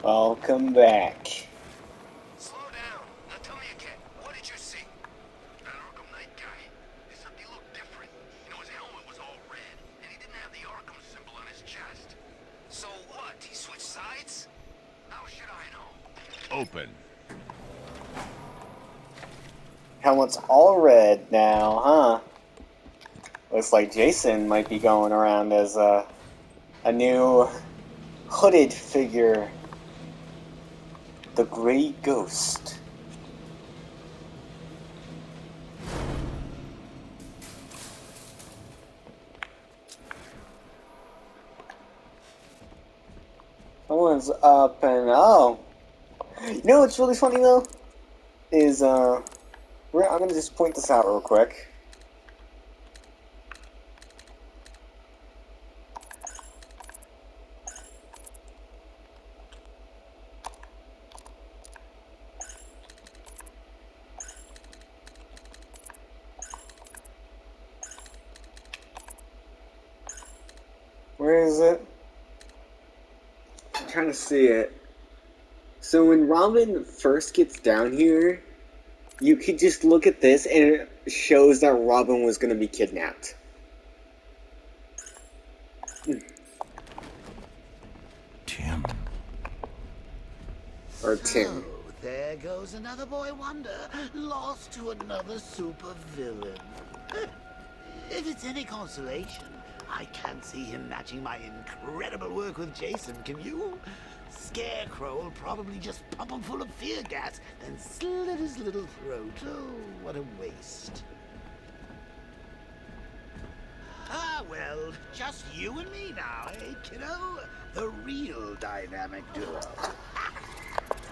Welcome back. Slow down. Now tell me again. What did you see? That Arkham Knight guy. Except he looked different. You know, his helmet was all red, and he didn't have the Arkham symbol on his chest. So what? He switched sides? How should I know? Open. Helmet's all red now, huh? Looks like Jason might be going around as a new hooded figure. The Grey Ghost. Someone's up and oh. You know what's really funny though? Is I'm gonna just point this out real quick. Where is it? I'm trying to see it. So when Robin first gets down here, you could just look at this and it shows that Robin was going to be kidnapped. Tim. Or Tim. So, there goes another boy wonder, lost to another super villain. If it's any consolation, I can't see him matching my incredible work with Jason, can you? Scarecrow will probably just pump him full of fear gas, then slit his little throat. Oh, what a waste. Ah, well, just you and me now, eh, kiddo? The real dynamic duo.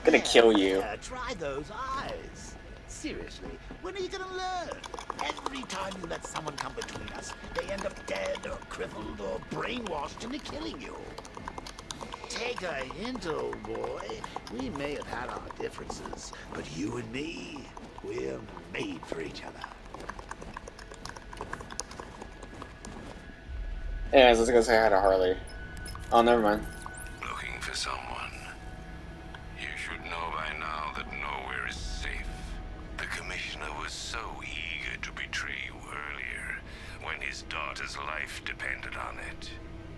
Gonna kill you. Yeah, try those eyes. Seriously, when are you gonna learn? Every time you let someone come between us, they end up dead or crippled or brainwashed into killing you. Take a hint, old boy. We may have had our differences, but you and me, we're made for each other. Anyways, let's go say hi to Harley. Oh, never mind. Looking for someone. You should know by now that nowhere is safe. The commissioner was so eager to betray you earlier, when his daughter's life depended on it.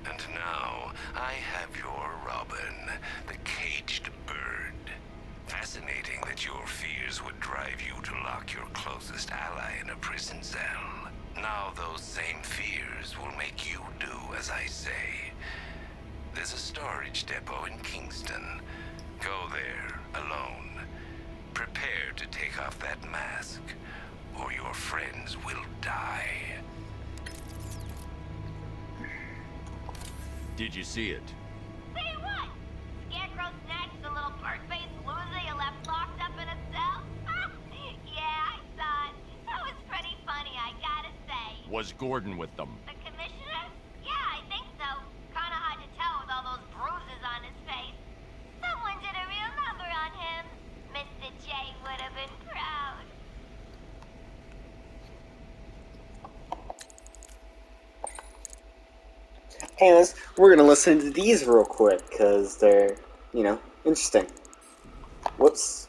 And now, I have your Robin, the caged bird. Fascinating that your fears would drive you to lock your closest ally in a prison cell. Now those same fears will make you do as I say. There's a storage depot in Kingston. Go there, alone. Prepare to take off that mask, or your friends will die. Did you see it? See what? Scarecrow snatched the little bird-faced loser you left locked up in a cell? Yeah, I saw it. That was pretty funny, I gotta say. Was Gordon with them? The commissioner? Yeah, I think so. Kinda hard to tell with all those bruises on his face. Someone did a real number on him. Mr. J would have been proud. Anyways, we're gonna listen to these real quick, because they're, interesting. Whoops.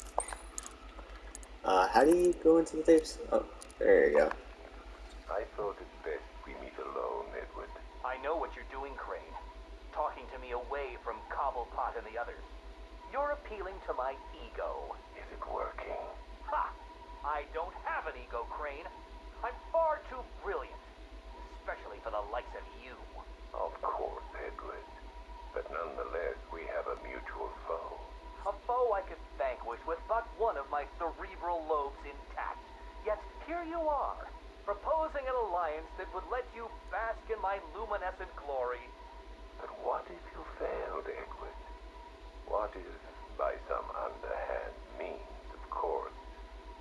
How do you go into the tapes? Oh, there you go. I thought it best we meet alone, Edward. I know what you're doing, Crane. Talking to me away from Cobblepot and the others. You're appealing to my ego. Is it working? Ha! I don't have an ego, Crane. I'm far too brilliant. Especially for the likes of you. Of course, Edward. But nonetheless, we have a mutual foe. A foe I could vanquish with but one of my cerebral lobes intact. Yet here you are, proposing an alliance that would let you bask in my luminescent glory. But what if you failed, Edward? What if, by some underhand means, of course,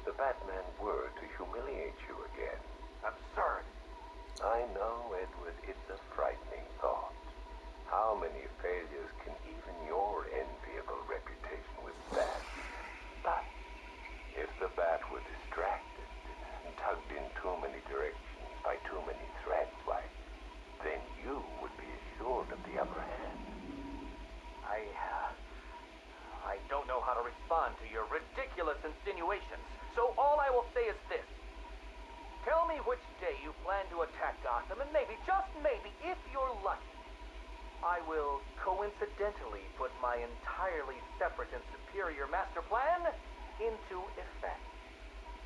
the Batman were to humiliate you again? Absurd. I know, Edward, it's a respond to your ridiculous insinuations, so all I will say is this. Tell me which day you plan to attack Gotham, and maybe, just maybe, if you're lucky, I will coincidentally put my entirely separate and superior master plan into effect.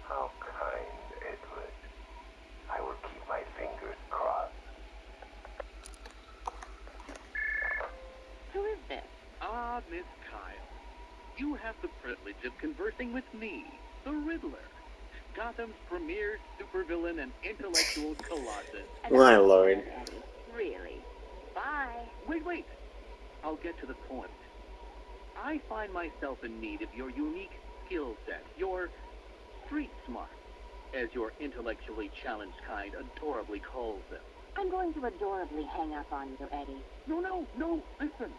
How kind, Edward. I will keep my fingers crossed. Who is this? Ah, Miss Kyle. You have the privilege of conversing with me, the Riddler, Gotham's premier supervillain and intellectual colossus. My lord. Eddie. Really? Bye. Wait. I'll get to the point. I find myself in need of your unique skill set, your street smart, as your intellectually challenged kind adorably calls them. I'm going to adorably hang up on you, Eddie. No, listen.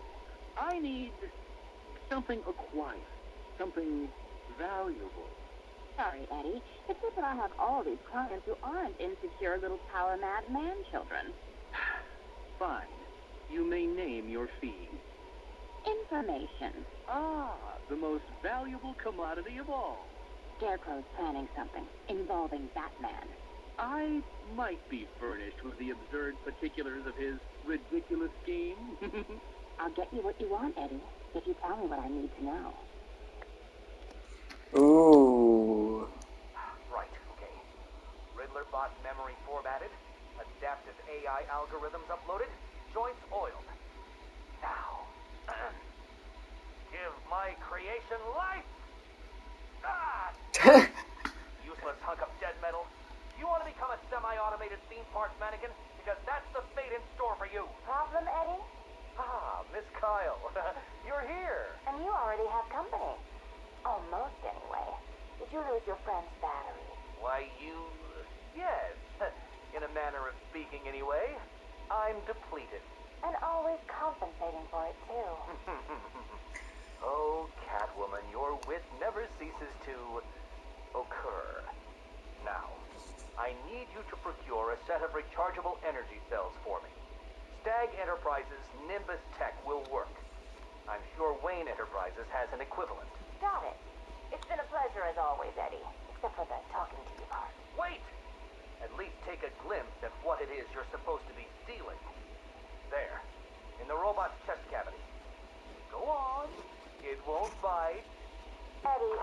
I need something acquired, something valuable. Sorry, Eddie. It's just that I have all these clients who aren't insecure little power-mad man-children. Fine. You may name your fee. Information. Ah, the most valuable commodity of all. Scarecrow's planning something involving Batman. I might be furnished with the absurd particulars of his ridiculous scheme. I'll get you what you want, Eddie, if you tell me what I need to know. Ooh. Right, okay. Riddler bot memory formatted, adaptive AI algorithms uploaded, joints oiled. Now, give my creation life! Ah! Useless hunk of dead metal. You want to become a semi-automated theme park mannequin? Because that's the fate in store for you. Problem, Eddie? Ah, Miss Kyle, you're here. And you already have company. Almost, anyway. Did you lose your friend's battery? Why, yes, in a manner of speaking anyway. I'm depleted. And always compensating for it, too. Oh, Catwoman, your wit never ceases to occur. Now, I need you to procure a set of rechargeable energy cells for me. Stag Enterprises' Nimbus Tech will work. I'm sure Wayne Enterprises has an equivalent. Got it. It's been a pleasure as always, Eddie. Except for the talking to you part. Wait! At least take a glimpse at what it is you're supposed to be stealing. There, in the robot's chest cavity. Go on. It won't bite. Eddie,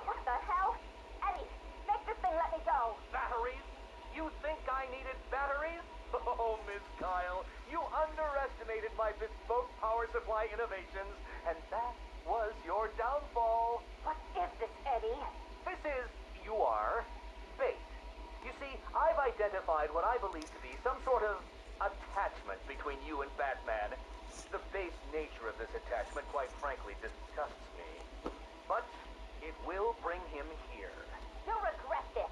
what the hell? Eddie, make this thing let me go. Batteries? You think I needed batteries? Oh, Miss Kyle, you underestimated my bespoke power supply innovations, and that was your downfall. What is this, Eddie? This is, bait. You see, I've identified what I believe to be some sort of attachment between you and Batman. The base nature of this attachment, quite frankly, disgusts me. But it will bring him here. You'll regret this.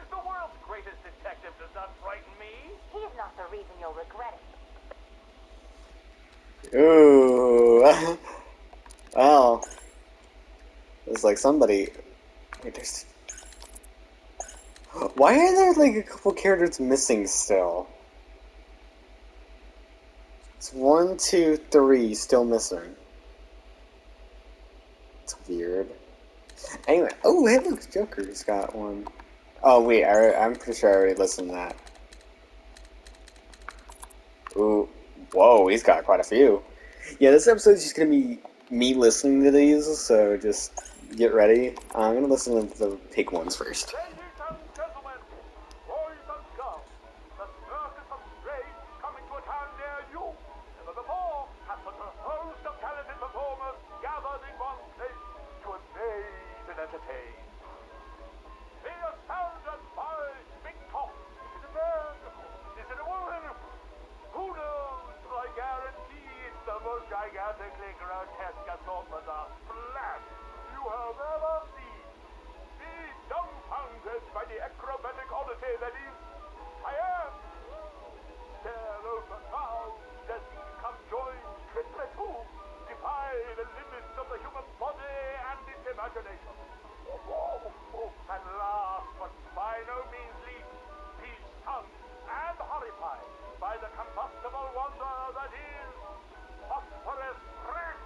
The world's greatest detective does not frighten me. He's not the reason you'll regret it. Ooh. Well. It's like somebody... Wait, there's... Why are there like a couple characters missing still? It's 1, 2, 3 still missing. It's weird. Anyway, oh hey look, Joker's got one. Oh wait, I'm pretty sure I already listened to that. Ooh, whoa, he's got quite a few. Yeah, this episode's just gonna be me listening to these, so just get ready. I'm gonna listen to the pig ones first. Ladies and gentlemen, boys and girls, the circus of strays coming to a town near you. Never before has such a host of talented performers gathered in one place to amaze and entertain. Be astounded by Big Top. Is it a man? Is it a woman? Who knows? But I guarantee it's the most gigantically grotesque assortment of flesh you have ever seen. Be dumbfounded by the acrobatic oddity that is I am. Stare over crowds as these conjoined triplets who defy the limits of the human body and its imagination. And last but by no means least, be stunned and horrified by the combustible wonder that is phosphorus crack.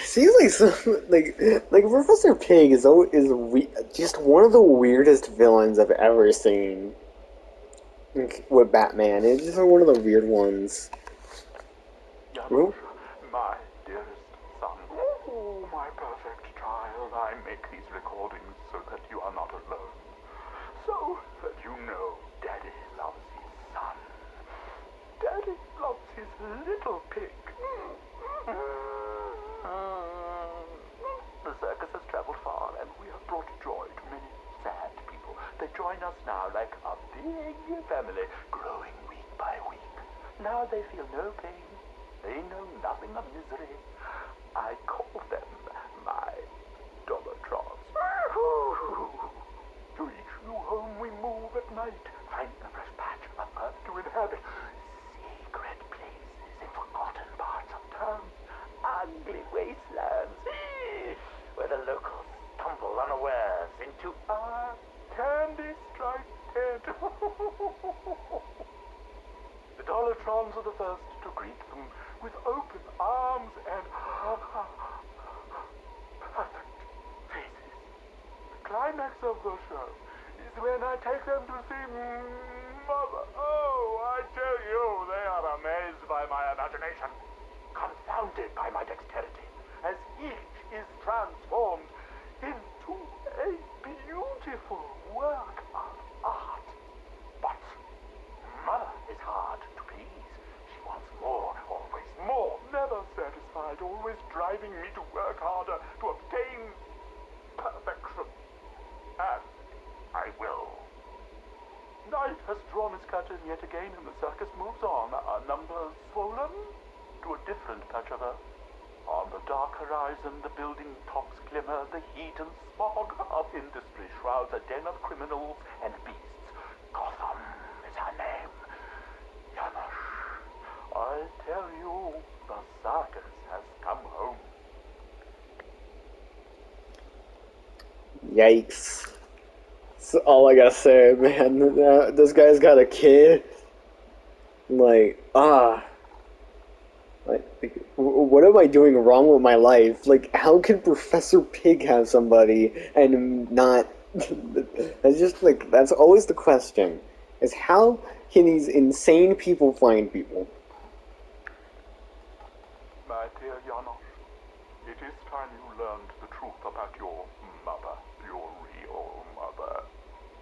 Seems like like Professor Pig just one of the weirdest villains I've ever seen with Batman. It's just one of the weird ones. Janusz, my dearest son. Oh, my perfect child. I make these recordings so that you are not alone. So that you know Daddy loves his son. Daddy loves his little pig. The circus has traveled far, and we have brought joy to many sad people. They join us now like a big family, growing week by week. Now they feel no pain. They know nothing of misery. I call them my Dollartrons. To each new home we move at night, find a fresh patch of earth to inhabit. Secret places in forgotten parts of town. Ugly wastelands where the locals stumble unawares into our candy-striped tent. The Dollartrons are the first to greet them with open arms and perfect faces. The climax of the show is when I take them to see Mother. Oh, I tell you, they are amazed by my imagination, confounded by my dexterity, as each is transformed into a beautiful work of art. But Mother is hard to please. She wants more, always more, never satisfied, always driving me to work harder to obtain perfection. And I will. Night has drawn its curtain yet again, and the circus moves on, our numbers swollen to a different patch of earth. On the dark horizon, the building tops glimmer, the heat and smog of industry shrouds a den of criminals and beasts. Gotham is her name. Janusz, I tell you, the circus has come home. Yikes. That's all I gotta say, man. This guy's got a kid. Like, what am I doing wrong with my life? Like, how can Professor Pig have somebody and not... That's just, like, that's always the question. Is how can these insane people find people? My dear Janusz, it is time you learned the truth about your mother, your real mother.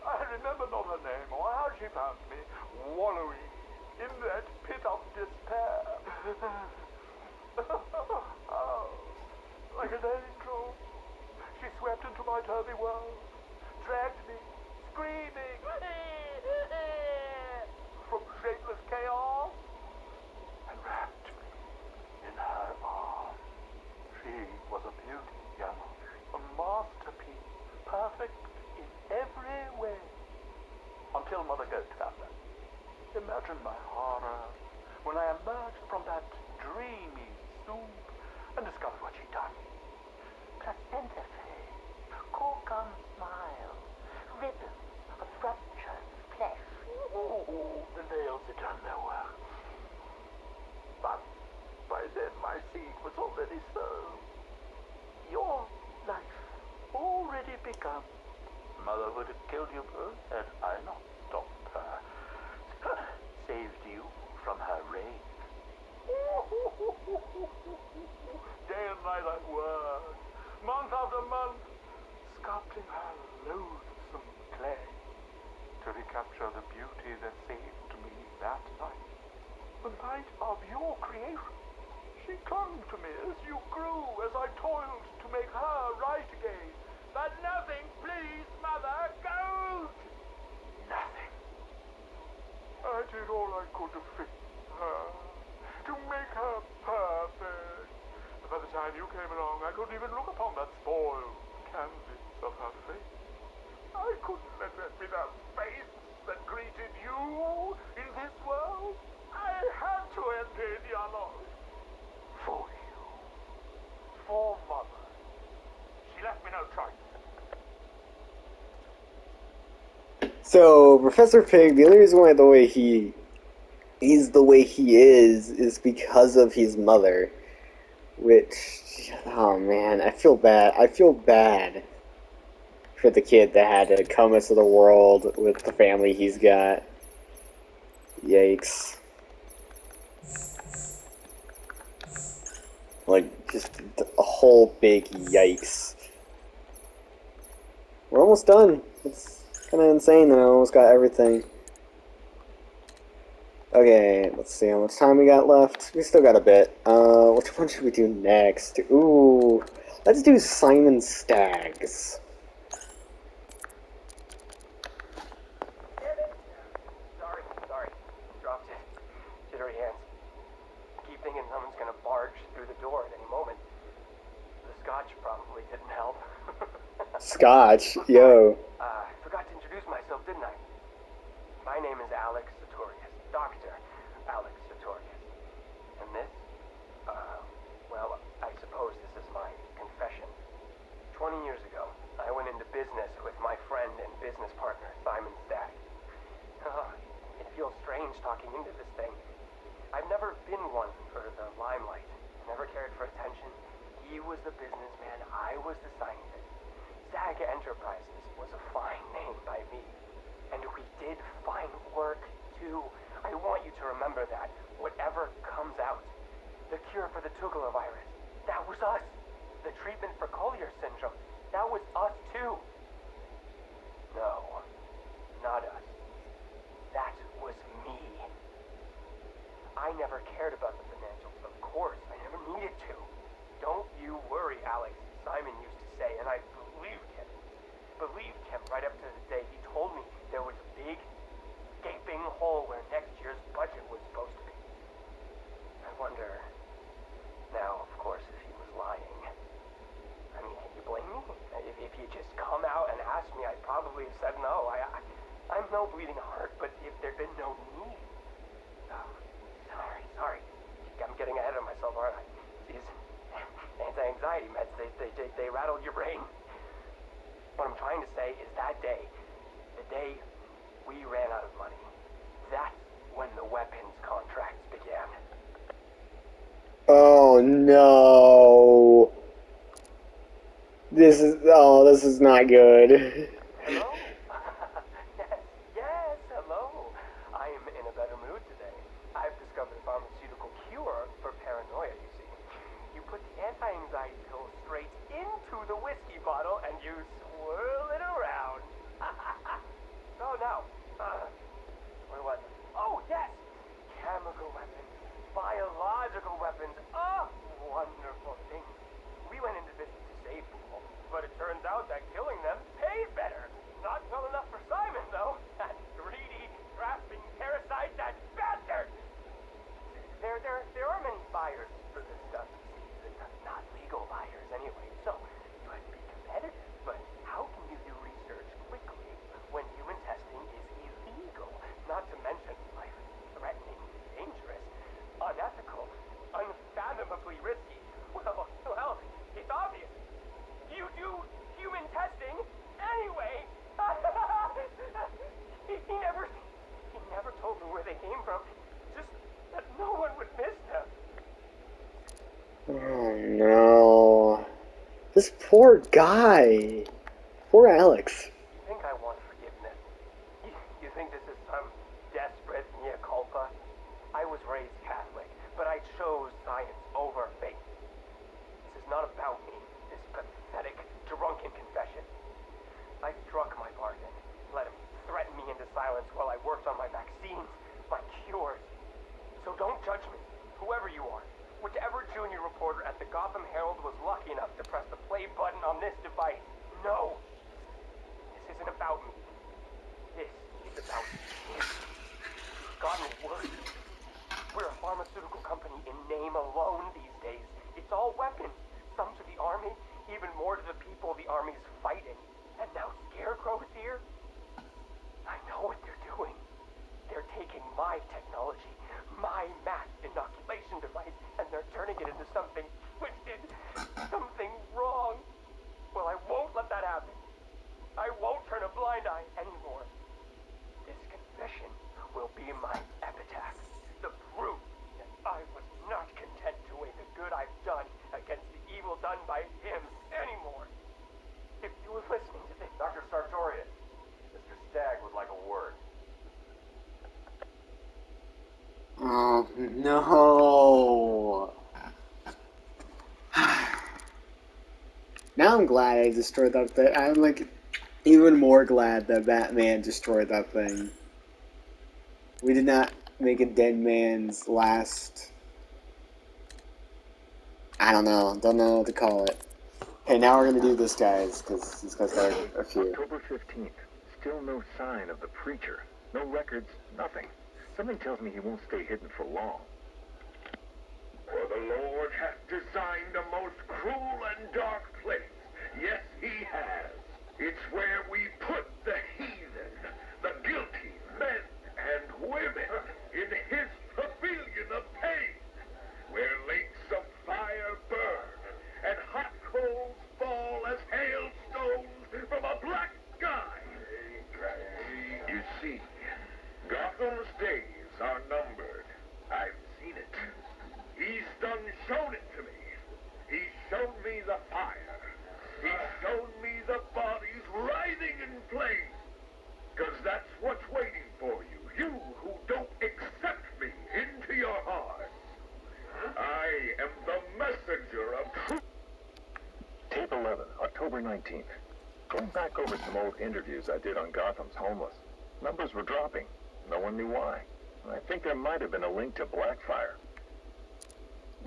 I remember not her name or how she found me, wallowing in that pit of despair. Oh, like an angel, she swept into my turvy world, dragged me, screaming, from shapeless chaos, and wrapped me in her arms. She was a beauty, Janusz, a masterpiece, perfect in every way, until Mother Goat found her. Imagine my horror when I emerged from that dreamy soup and discovered what she'd done. Placenta face, corkum smile, ribbons of ruptured flesh. Ooh, the nails had done their work. But by then my seed was already sown. Your life already begun. Mother would have killed you both had I not stopped her. Saved you from her rage. Day and night I worked, month after month, sculpting her loathsome clay to recapture the beauty that saved me that night. The night of your creation. She clung to me as you grew, as I toiled to make her right again. But nothing, please, Mother, Goat! Nothing. I did all I could to fix her, to make her perfect. But by the time you came along, I couldn't even look upon that spoiled canvas of her face. I couldn't let that be the face that greeted you in this world. I had to end it, Janusz. For you. For Mother. She left me no choice. So, Professor Pig, the only reason why he's the way he is because of his mother. Which, oh man, I feel bad. I feel bad for the kid that had to come into the world with the family he's got. Yikes. Like, just a whole big yikes. We're almost done. It's kind of insane that I almost got everything. Okay, let's see how much time we got left. We still got a bit. Which one should we do next? Ooh, let's do Simon Staggs. Sorry. Dropped it. Jittery hands. Keep thinking someone's gonna barge through the door at any moment. The scotch probably didn't help. Scotch? Yo. Forgot to introduce myself, didn't I? My name is Alex Sartorius. Dr. Alex Sartorius. And this? Well, I suppose this is my confession. 20 years ago, I went into business with my friend and business partner, Simon Staggs. It feels strange talking into this thing. I've never been one for the limelight. Never cared for attention. He was the businessman, I was the scientist. Stag Enterprises was a fine name by me. And we did fine work, too. I want you to remember that. Whatever comes out. The cure for the Tugela virus. That was us. The treatment for Collier syndrome. That was us, too. No. Not us. That was me. I never cared about the financials, of course. I never needed to. Don't you worry, Alex. Simon used to say, and I believed him. Believed him right up to the day he told me there was a big, gaping hole where next year's budget was supposed to be. I wonder, now, of course, if he was lying. I mean, can you blame me? If he just come out and asked me, I'd probably have said no. I'm no bleeding heart, but if there'd been no need... Oh, sorry. I'm getting ahead of myself, aren't I? These anti-anxiety meds, they rattled your brain. What I'm trying to say is that day, the day we ran out of money, that's when the weapons contracts began. Oh no. This is not good. Hello? yes, hello. I am in a better mood today. I've discovered a pharmaceutical cure for paranoia, you see. You put the anti-anxiety pill straight into the whiskey bottle and you swirl it around. Oh no. Where was it? Oh yes! Chemical weapons. Biological weapons. Oh, wonderful things. We went into business to save people, but it turns out that killing them paid better. Not well enough for Simon, though. That greedy, grasping parasite, that bastard! There are many buyers for this stuff, not legal buyers anyway, so you have to be competitive. But how can you do research quickly when human testing is illegal? Not to mention life-threatening, dangerous, unethical, unfathomably risky. Well, it's obvious. You do human testing anyway. He never told me where they came from. Just that no one would miss them. Oh no. This poor guy. Poor Alex. You think I want forgiveness? You think this is some desperate mea culpa? I was raised Catholic, but I chose science over faith. This is not about me, this pathetic, drunken confession. I struck my bargain, let him threaten me into silence while I worked on my vaccines, my cures. So don't judge me, whoever you are. Whichever junior reporter at the Gotham Herald was lucky enough to press the play button on this device. No! This isn't about me. This is about him. It's gotten worse. We're a pharmaceutical company in name alone these days. It's all weapons. Some to the army, even more to the people the army's fighting. And now Scarecrow's here? I know what they're doing. They're taking my technology, my mass inoculation device, and they're turning it into something twisted, something wrong. Well, I won't let that happen. I won't turn a blind eye anymore. This confession will be my epitaph, the proof that I was not content to weigh the good I've done Now I'm glad I destroyed that thing. I'm like even more glad that Batman destroyed that thing. We did not make a dead man's last... I don't know what to call it. Okay, now we're gonna do this, guys, because this guy's got a few. October 15th. Still no sign of the preacher. No records, nothing. Something tells me he won't stay hidden for long. For the Lord hath designed a most cruel and dark place. Yes, he has. It's where we put the heathen, the guilty men and women, in his pavilion of pain, where lakes of fire burn and hot coals fall as hailstones from a black sky. You see, Gotham's days are numbered. I've seen it. He's done shown it to me. He's shown me the fire. He's shown me the bodies writhing in flames. Because that's what's waiting for you. You who don't accept me into your heart. I am the messenger of truth. Tape 11, October 19th. Going back over some old interviews I did on Gotham's homeless. Numbers were dropping. No one knew why. I think there might have been a link to Blackfire.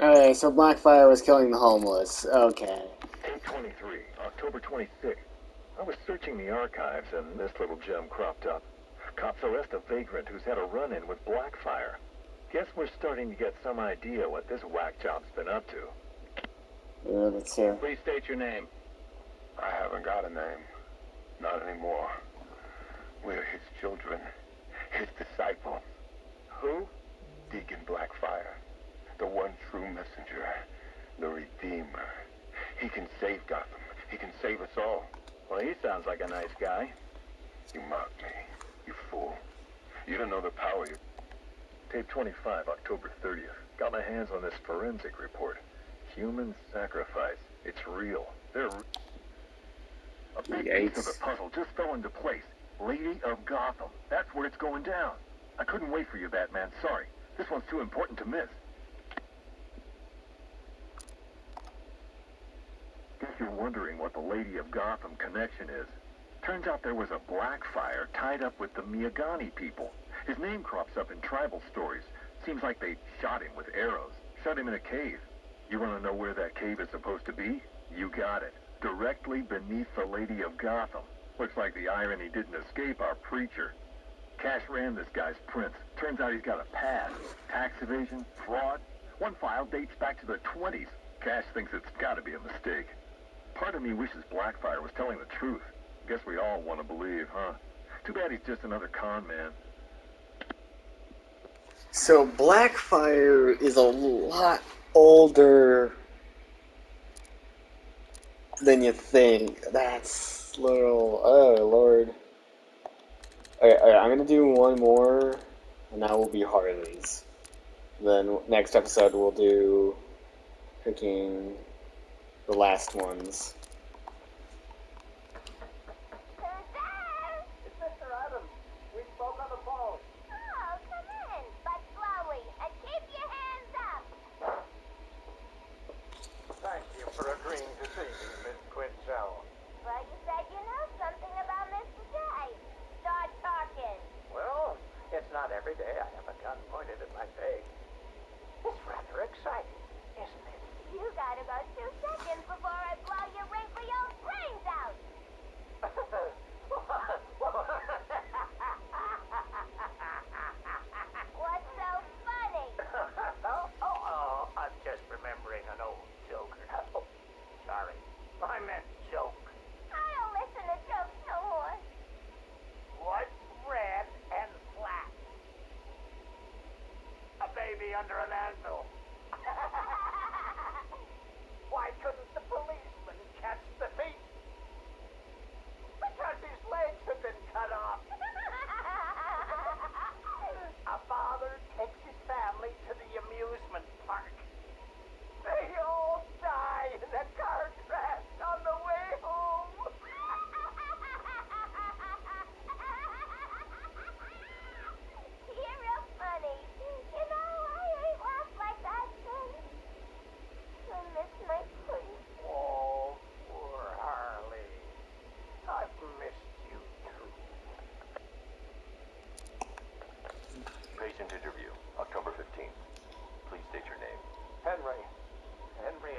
Alright, so Blackfire was killing the homeless. Okay. Tape 23, October 26th. I was searching the archives and this little gem cropped up. Cops arrest a vagrant who's had a run-in with Blackfire. Guess we're starting to get some idea what this whack job's been up to. Yeah, let's hear. Please state your name. I haven't got a name. Not anymore. We're his children. His disciples. Who? Deacon Blackfire. The one true messenger. The Redeemer. He can save Gotham. He can save us all. Well, he sounds like a nice guy. You mocked me. You fool. You don't know the power you... Tape 25, October 30th. Got my hands on this forensic report. Human sacrifice. It's real. They're... A big piece of the puzzle just fell into place. Lady of Gotham. That's where it's going down. I couldn't wait for you, Batman. Sorry. This one's too important to miss. Guess you're wondering what the Lady of Gotham connection is. Turns out there was a Blackfire tied up with the Miyagani people. His name crops up in tribal stories. Seems like they shot him with arrows. Shut him in a cave. You want to know where that cave is supposed to be? You got it. Directly beneath the Lady of Gotham. Looks like the irony didn't escape our preacher. Cash ran this guy's prints. Turns out he's got a past. Tax evasion, fraud. One file dates back to the 20s. Cash thinks it's got to be a mistake. Part of me wishes Blackfire was telling the truth. Guess we all want to believe, huh? Too bad he's just another con man. So Blackfire is a lot older than you think. That's little... Oh, Lord. Alright, I'm gonna do one more, and that will be Harley's. Then next episode we'll do picking the last ones. Who's there? It's Mr. Adams. We spoke on the phone. Oh, come in, but slowly, and keep your hands up. Thank you for agreeing to see me, Miss Quinzel. Well, you said you know something about Mr. J. Start talking. Well, it's not every day I have a gun pointed at my face. It's rather exciting, isn't it? You gotta go 2 seconds before I blow your wrinkles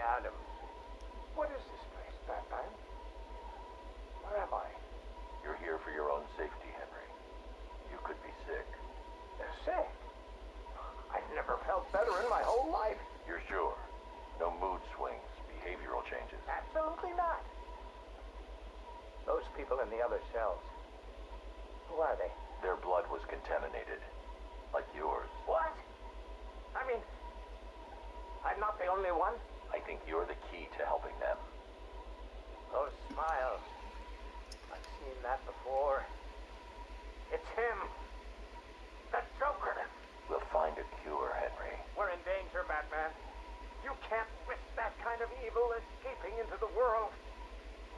Adams. What is this place, Batman? Where am I? You're here for your own safety, Henry. You could be sick. Sick? I've never felt better in my whole life. You're sure? No mood swings, behavioral changes. Absolutely not. Those people in the other cells. Who are they? Their blood was contaminated. Like yours. What? I mean, I'm not the only one. I think you're the key to helping them. Those smiles. I've seen that before. It's him. The Joker. We'll find a cure, Henry. We're in danger, Batman. You can't risk that kind of evil escaping into the world.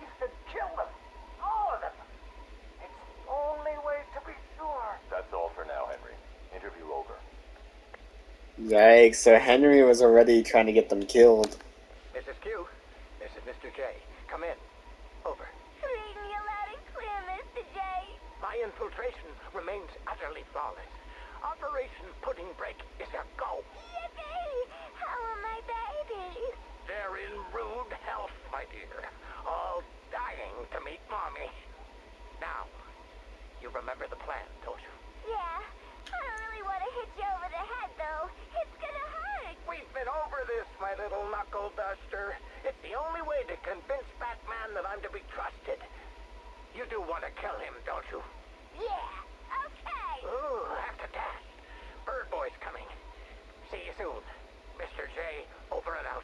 You should kill them. All of them. It's the only way to be sure. That's all for now, Henry. Interview over. Yikes, so Henry was already trying to get them killed. Mrs. Q, this is Mr. J. Come in. Over. Read me loud and clear, Mr. J. My infiltration remains utterly flawless. Operation Pudding Break is a go. Yippee! How are my babies? They're in rude health, my dear. All dying to meet Mommy. Now, you remember the plan, don't you? Yeah. I don't really want to hit you over the head, though. It's gonna hurt. We've been over this, my little knuckle duster. It's the only way to convince Batman that I'm to be trusted. You do want to kill him, don't you? Yeah. Okay. Ooh, have to dash. Bird Boy's coming. See you soon. Mr. J, over and out.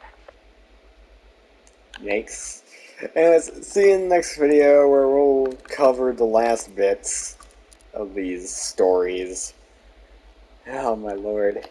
Yikes. Anyways, see you in the next video where we'll cover the last bits of these stories. Oh my lord.